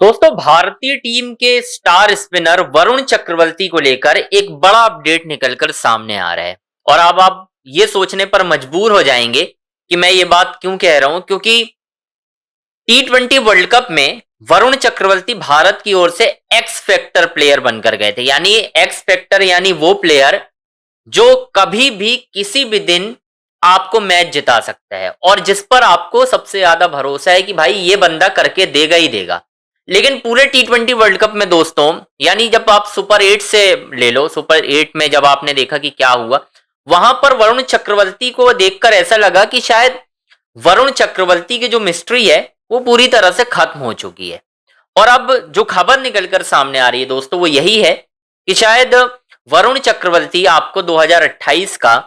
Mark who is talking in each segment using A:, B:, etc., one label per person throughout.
A: दोस्तों भारतीय टीम के स्टार स्पिनर वरुण चक्रवर्ती को लेकर एक बड़ा अपडेट निकलकर सामने आ रहा है। और अब आप ये सोचने पर मजबूर हो जाएंगे कि मैं ये बात क्यों कह रहा हूं, क्योंकि T20 वर्ल्ड कप में वरुण चक्रवर्ती भारत की ओर से एक्स फैक्टर प्लेयर बनकर गए थे। यानी एक्स फैक्टर यानी वो प्लेयर जो कभी भी किसी भी दिन आपको मैच जिता सकता है और जिस पर आपको सबसे ज्यादा भरोसा है कि भाई ये बंदा करके देगा ही देगा। लेकिन पूरे T20 वर्ल्ड कप में दोस्तों, यानी जब आप सुपर 8 से ले लो, सुपर 8 में जब आपने देखा कि क्या हुआ, वहां पर वरुण चक्रवर्ती को देखकर ऐसा लगा कि शायद वरुण चक्रवर्ती की जो मिस्ट्री है वो पूरी तरह से खत्म हो चुकी है। और अब जो खबर निकलकर सामने आ रही है दोस्तों वो यही है कि शायद वरुण चक्रवर्ती आपको 2028 का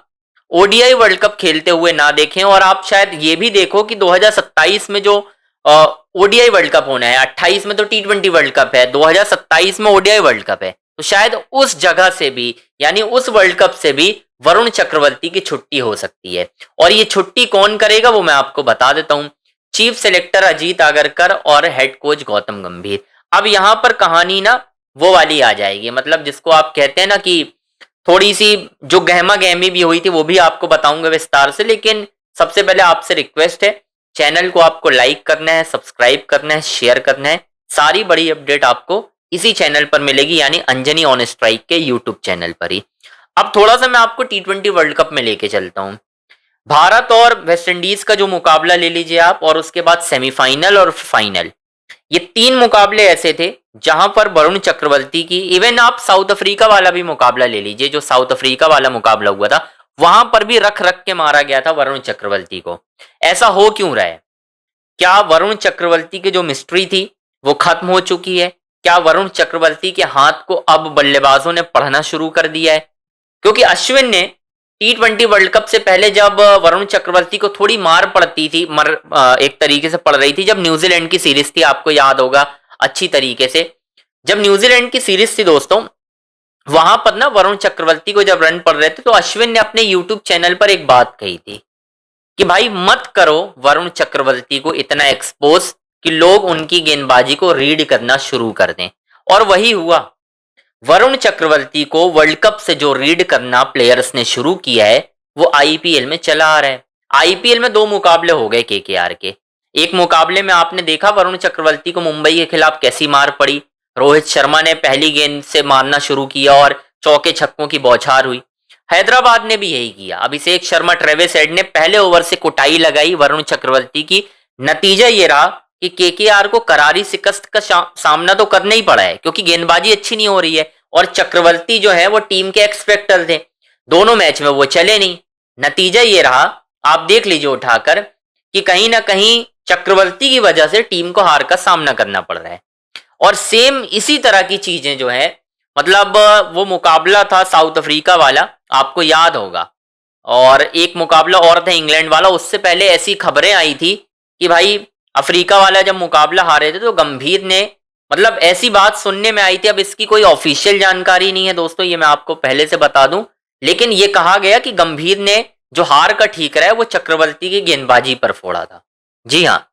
A: ओडीआई वर्ल्ड कप खेलते हुए ना देखें, और आप शायद ये भी देखो कि 2027 में जो ओडीआई वर्ल्ड कप होना है, 28 में तो T20 वर्ल्ड कप है, 2027 में ओडीआई वर्ल्ड कप है, तो शायद उस जगह से भी यानी उस वर्ल्ड कप से भी वरुण चक्रवर्ती की छुट्टी हो सकती है। और ये छुट्टी कौन करेगा वो मैं आपको बता देता हूं। चीफ सेलेक्टर अजीत आगरकर और हेड कोच गौतम गंभीर। अब यहां पर कहानी ना वो वाली आ जाएगी, मतलब जिसको आप कहते हैं ना कि थोड़ी सी जो गहमा गहमी भी हुई थी वो भी आपको बताऊंगा विस्तार से। लेकिन सबसे पहले आपसे रिक्वेस्ट है, चैनल को आपको लाइक करना है, सब्सक्राइब करना है, शेयर करना है। सारी बड़ी अपडेट आपको इसी चैनल पर मिलेगी, यानी अंजनी ऑन स्ट्राइक के यूट्यूब चैनल पर ही। अब थोड़ा सा मैं आपको T20 वर्ल्ड कप में लेके चलता हूं। भारत और वेस्ट इंडीज का जो मुकाबला ले लीजिए आप, और उसके बाद सेमीफाइनल और फाइनल, ये तीन मुकाबले ऐसे थे जहां पर वरुण चक्रवर्ती की, इवन आप साउथ अफ्रीका वाला भी मुकाबला ले लीजिए, जो साउथ अफ्रीका वाला मुकाबला हुआ था वहां पर भी रख रख के मारा गया था वरुण चक्रवर्ती को। ऐसा हो क्यों रहा है? क्या वरुण चक्रवर्ती की जो मिस्ट्री थी वो खत्म हो चुकी है? क्या वरुण चक्रवर्ती के हाथ को अब बल्लेबाजों ने पढ़ना शुरू कर दिया है? क्योंकि अश्विन ने T20 वर्ल्ड कप से पहले जब वरुण चक्रवर्ती को थोड़ी मार पड़ती थी, एक तरीके से पड़ रही थी, जब न्यूजीलैंड की सीरीज थी, आपको याद होगा अच्छी तरीके से, जब न्यूजीलैंड की सीरीज थी दोस्तों, वहां पर ना वरुण चक्रवर्ती को जब रन पड़ रहे थे तो अश्विन ने अपने यूट्यूब चैनल पर एक बात कही थी कि भाई मत करो वरुण चक्रवर्ती को इतना एक्सपोज कि लोग उनकी गेंदबाजी को रीड करना शुरू कर दें। और वही हुआ। वरुण चक्रवर्ती को वर्ल्ड कप से जो रीड करना प्लेयर्स ने शुरू किया है वो आईपीएल में चला आ रहा है। आईपीएल में दो मुकाबले हो गए केकेआर के। एक मुकाबले में आपने देखा वरुण चक्रवर्ती को मुंबई के खिलाफ कैसी मार पड़ी। रोहित शर्मा ने पहली गेंद से मारना शुरू किया और चौके छक्कों की बौछार हुई। हैदराबाद ने भी यही किया। अभिषेक शर्मा, ट्रेविस हेड ने पहले ओवर से कुटाई लगाई वरुण चक्रवर्ती की। नतीजा ये रहा कि केकेआर को करारी शिकस्त का सामना तो करना ही पड़ा है, क्योंकि गेंदबाजी अच्छी नहीं हो रही है और चक्रवर्ती जो है वो टीम के एक्सपेक्टर थे। दोनों मैच में वो चले नहीं। नतीजा ये रहा, आप देख लीजिए उठाकर, कि कहीं ना कहीं चक्रवर्ती की वजह से टीम को हार का सामना करना पड़ रहा है। और सेम इसी तरह की चीजें जो है, मतलब वो मुकाबला था साउथ अफ्रीका वाला, आपको याद होगा, और एक मुकाबला और था इंग्लैंड वाला। उससे पहले ऐसी खबरें आई थी कि भाई अफ्रीका वाला जब मुकाबला हारे थे तो गंभीर ने, मतलब ऐसी बात सुनने में आई थी, अब इसकी कोई ऑफिशियल जानकारी नहीं है दोस्तों, ये मैं आपको पहले से बता दूं, लेकिन ये कहा गया कि गंभीर ने जो हार का ठीकरा है वो चक्रवर्ती की गेंदबाजी पर फोड़ा था। जी हाँ,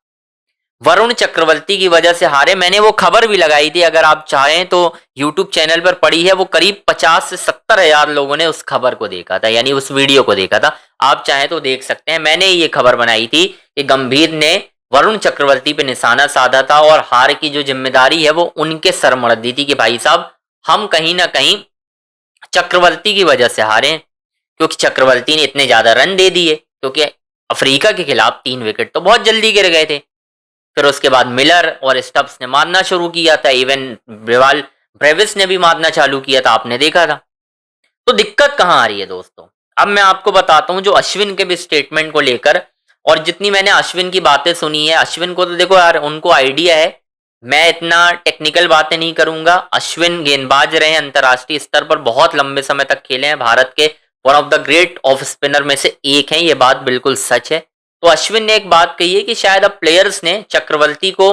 A: वरुण चक्रवर्ती की वजह से हारे। मैंने वो खबर भी लगाई थी, अगर आप चाहें तो यूट्यूब चैनल पर पड़ी है। वो करीब 50 से 70 हजार लोगों ने उस खबर को देखा था, यानी उस वीडियो को देखा था। आप चाहें तो देख सकते हैं। मैंने ये खबर बनाई थी कि गंभीर ने वरुण चक्रवर्ती पे निशाना साधा था और हार की जो जिम्मेदारी है वो उनके सर मढ़ दी थी कि भाई साहब हम कहीं ना कहीं चक्रवर्ती की वजह से हारे, क्योंकि चक्रवर्ती ने इतने ज्यादा रन दे दिए, क्योंकि अफ्रीका के खिलाफ 3 विकेट तो बहुत जल्दी गिर गए थे। फिर उसके बाद मिलर और स्टब्स ने मारना शुरू किया था, इवन ब्रेवाल ब्रेविस ने भी मारना चालू किया था, आपने देखा था। तो दिक्कत कहां आ रही है दोस्तों? अब मैं आपको बताता हूं, जो अश्विन के भी स्टेटमेंट को लेकर, और जितनी मैंने अश्विन की बातें सुनी है, अश्विन को तो देखो यार उनको आइडिया है, मैं इतना टेक्निकल बातें नहीं करूंगा। अश्विन गेंदबाज रहे, अंतरराष्ट्रीय स्तर पर बहुत लंबे समय तक खेले हैं, भारत के one of the great off spinner में से एक है, ये बात बिल्कुल सच है। तो अश्विन ने एक बात कही है कि शायद अब प्लेयर्स ने चक्रवर्ती को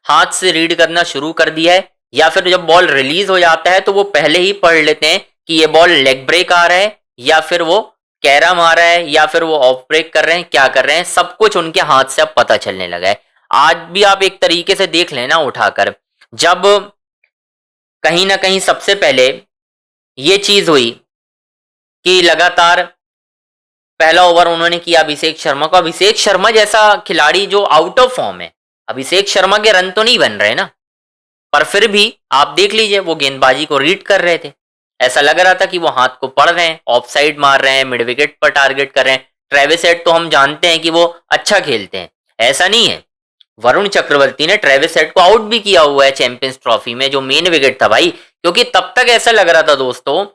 A: हाथ से रीड करना शुरू कर दिया है, या फिर जब बॉल रिलीज हो जाता है तो वो पहले ही पढ़ लेते हैं कि ये बॉल लेग ब्रेक आ रहा है, या फिर वो कैरम आ रहा है, या फिर वो ऑफ ब्रेक कर रहे हैं, क्या कर रहे हैं, सब कुछ उनके हाथ से अब पता चलने लगा है। आज भी आप एक तरीके से देख लेना उठाकर, जब कहीं ना कहीं सबसे पहले ये चीज हुई कि लगातार पहला ओवर उन्होंने किया अभिषेक शर्मा को। अभिषेक शर्मा जैसा खिलाड़ी जो आउट ऑफ फॉर्म है, अभिषेक शर्मा के रन तो नहीं बन रहे ना, पर फिर भी आप देख लीजिए वो गेंदबाजी को रीड कर रहे थे। ऐसा लग रहा था कि वो हाथ को पढ़ रहे हैं, ऑफ साइड मार रहे हैं, मिड विकेट पर टारगेट कर रहे हैं। ट्रेविस हेड तो हम जानते हैं कि वो अच्छा खेलते हैं, ऐसा नहीं है। वरुण चक्रवर्ती ने ट्रेविस हेड को आउट भी किया हुआ है चैंपियंस ट्रॉफी में, जो मेन विकेट था भाई। क्योंकि तब तक ऐसा लग रहा था दोस्तों,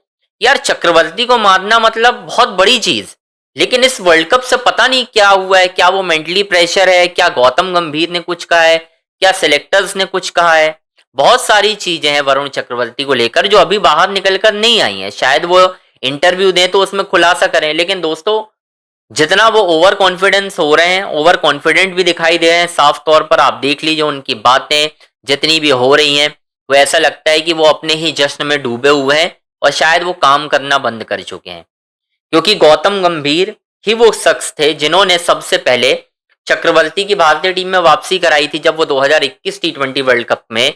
A: यार चक्रवर्ती को मारना मतलब बहुत बड़ी चीज, लेकिन इस वर्ल्ड कप से पता नहीं क्या हुआ है। क्या वो मेंटली प्रेशर है, क्या गौतम गंभीर ने कुछ कहा है, क्या सिलेक्टर्स ने कुछ कहा है, बहुत सारी चीजें हैं वरुण चक्रवर्ती को लेकर जो अभी बाहर निकल कर नहीं आई हैं। शायद वो इंटरव्यू दें तो उसमें खुलासा करें, लेकिन दोस्तों जितना वो ओवर कॉन्फिडेंस हो रहे हैं, ओवर कॉन्फिडेंट भी दिखाई दे रहे हैं साफ तौर पर। आप देख लीजिए उनकी बातें जितनी भी हो रही हैं, वो ऐसा लगता है कि वो अपने ही जश्न में डूबे हुए हैं और शायद वो काम करना बंद कर चुके हैं। क्योंकि गौतम गंभीर ही वो शख्स थे जिन्होंने सबसे पहले चक्रवर्ती की भारतीय टीम में वापसी कराई थी, जब वो 2021 टी20 वर्ल्ड कप में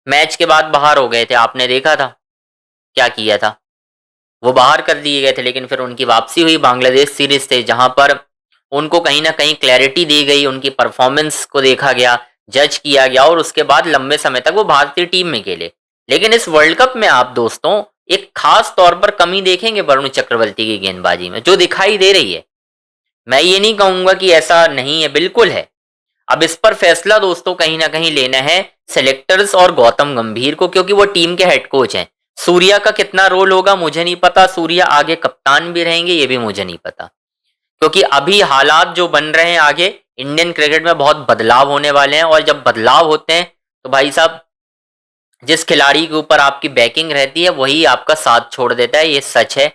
A: मैच के बाद बाहर हो गए थे। आपने देखा था क्या किया था, वो बाहर कर दिए गए थे, लेकिन फिर उनकी वापसी हुई बांग्लादेश सीरीज से, जहां पर उनको कहीं ना कहीं क्लैरिटी दी गई, उनकी परफॉर्मेंस को देखा गया, जज किया गया और उसके बाद लंबे समय तक वो भारतीय टीम में खेले। लेकिन इस वर्ल्ड कप में आप दोस्तों एक खास तौर पर कमी देखेंगे वरुण चक्रवर्ती की गेंदबाजी में, जो दिखाई दे रही है। मैं ये नहीं कहूंगा कि ऐसा नहीं है, बिल्कुल है। अब इस पर फैसला दोस्तों कहीं ना कहीं लेना है सेलेक्टर्स और गौतम गंभीर को, क्योंकि वो टीम के हेड कोच हैं। सूर्या का कितना रोल होगा मुझे नहीं पता, सूर्या आगे कप्तान भी रहेंगे ये भी मुझे नहीं पता, क्योंकि अभी हालात जो बन रहे हैं आगे इंडियन क्रिकेट में बहुत बदलाव होने वाले हैं। और जब बदलाव होते हैं तो भाई साहब जिस खिलाड़ी के ऊपर आपकी बैकिंग रहती है वही आपका साथ छोड़ देता है, ये सच है।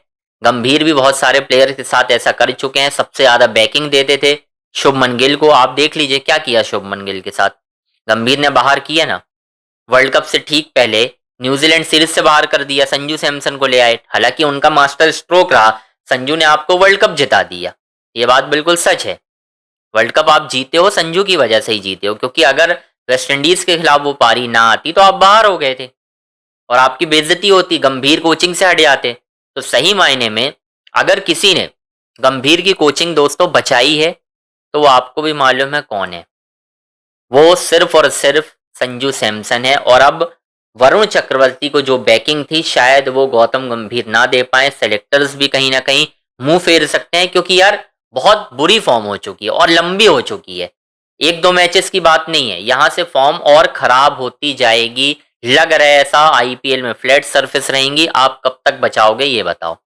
A: गंभीर भी बहुत सारे प्लेयर के साथ ऐसा कर चुके हैं, सबसे ज्यादा बैकिंग देते थे शुभमन गिल को। आप देख लीजिए क्या किया शुभमन गिल के साथ, गंभीर ने बाहर किया ना। वर्ल्ड कप से ठीक पहले न्यूजीलैंड सीरीज से बाहर कर दिया, संजू सैमसन को ले आए, हालांकि उनका मास्टर स्ट्रोक रहा, संजू ने आपको वर्ल्ड कप जिता दिया, ये बात बिल्कुल सच है। वर्ल्ड कप आप जीते हो संजू की वजह से ही जीते हो, क्योंकि अगर वेस्ट इंडीज के खिलाफ वो पारी ना आती तो आप बाहर हो गए थे और आपकी बेइज्जती होती, गंभीर कोचिंग से हट जाते। तो सही मायने में अगर किसी ने गंभीर की कोचिंग दोस्तों बचाई है तो वो आपको भी मालूम है कौन है, वो सिर्फ और सिर्फ संजू सैमसन है। और अब वरुण चक्रवर्ती को जो बैकिंग थी शायद वो गौतम गंभीर ना दे पाए। सेलेक्टर्स भी कहीं ना कहीं मुंह फेर सकते हैं, क्योंकि यार बहुत बुरी फॉर्म हो चुकी है और लंबी हो चुकी है। एक दो मैचेस की बात नहीं है, यहां से फॉर्म और खराब होती जाएगी। लग रहा है ऐसा आईपीएल में फ्लैट सरफेस रहेंगी। आप कब तक बचाओगे ये बताओ,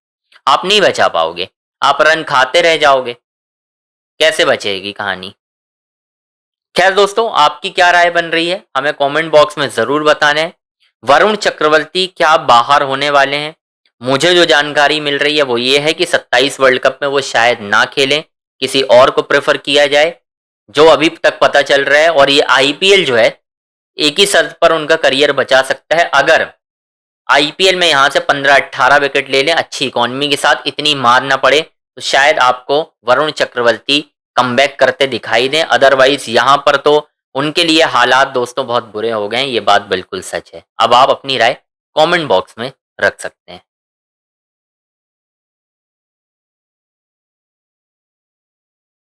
A: आप नहीं बचा पाओगे, आप रन खाते रह जाओगे, कैसे बचेगी कहानी। खैर दोस्तों आपकी क्या राय बन रही है हमें कमेंट बॉक्स में जरूर बताना है। वरुण चक्रवर्ती क्या बाहर होने वाले हैं? मुझे जो जानकारी मिल रही है वो ये है कि 27 वर्ल्ड कप में वो शायद ना खेलें, किसी और को प्रेफर किया जाए, जो अभी तक पता चल रहा है। और ये आईपीएल जो है एक ही शर्त पर उनका करियर बचा सकता है, अगर आईपीएल में यहां से 15-18 विकेट ले लें अच्छी इकोनॉमी के साथ, इतनी मार ना पड़े, तो शायद आपको वरुण चक्रवर्ती कमबैक करते दिखाई दें। अदरवाइज यहां पर तो उनके लिए हालात दोस्तों बहुत बुरे हो गए हैं, ये बात बिल्कुल सच है। अब आप अपनी राय कमेंट बॉक्स में रख सकते हैं।